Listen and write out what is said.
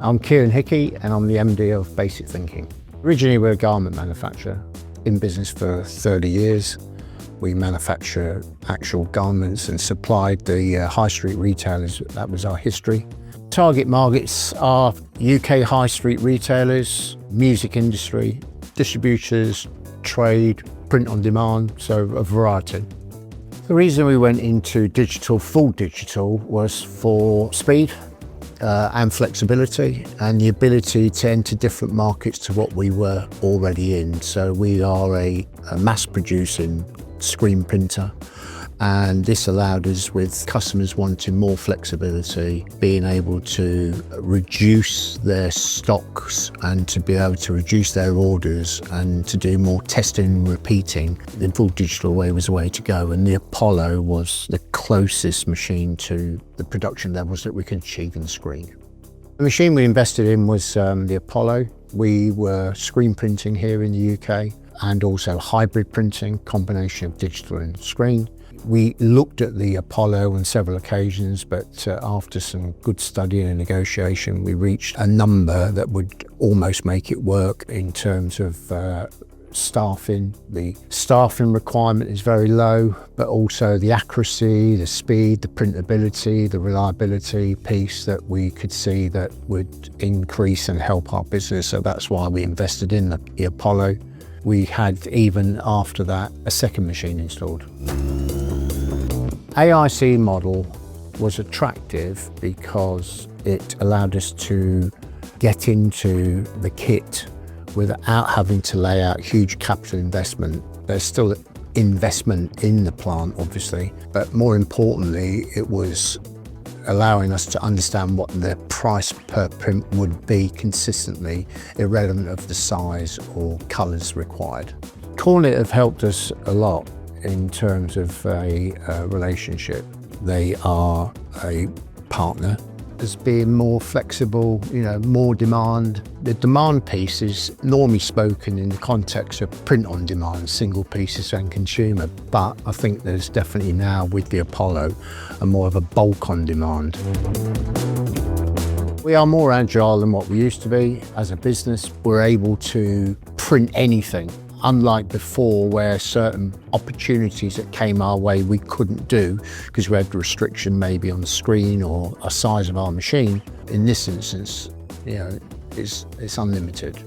I'm Kieran Hickey and I'm the MD of Basic Thinking. Originally we're a garment manufacturer, in business for 30 years. We manufacture actual garments and supplied the high street retailers. That was our history. Target markets are UK high street retailers, music industry, distributors, trade, print on demand, so a variety. The reason we went into digital, full digital, was for speed and flexibility and the ability to enter different markets to what we were already in. So we are a mass producing screen printer, and this allowed us, with customers wanting more flexibility, being able to reduce their stocks and to be able to reduce their orders and to do more testing and repeating. The full digital way was the way to go, and the Apollo was the closest machine to the production levels that we could achieve in the screen. The machine we invested in was the Apollo. We were screen printing here in the UK and also hybrid printing, combination of digital and screen. We looked at the Apollo on several occasions, but after some good study and negotiation, we reached a number that would almost make it work in terms of staffing. The staffing requirement is very low, but also the accuracy, the speed, the printability, the reliability piece that we could see that would increase and help our business. So that's why we invested in the Apollo. We had, even after that, a second machine installed. AIC model was attractive because it allowed us to get into the kit without having to lay out huge capital investment. There's still investment in the plant, obviously, but more importantly, it was allowing us to understand what the price per print would be consistently, irrelevant of the size or colours required. Kornit have helped us a lot in terms of a relationship. They are a partner. As being more flexible, more demand. The demand piece is normally spoken in the context of print on demand, single pieces and consumer, but I think there's definitely now, with the Apollo, a more of a bulk on demand. We are more agile than what we used to be. As a business, we're able to print anything. Unlike before, where certain opportunities that came our way we couldn't do because we had restriction maybe on the screen or a size of our machine. In this instance, it's unlimited.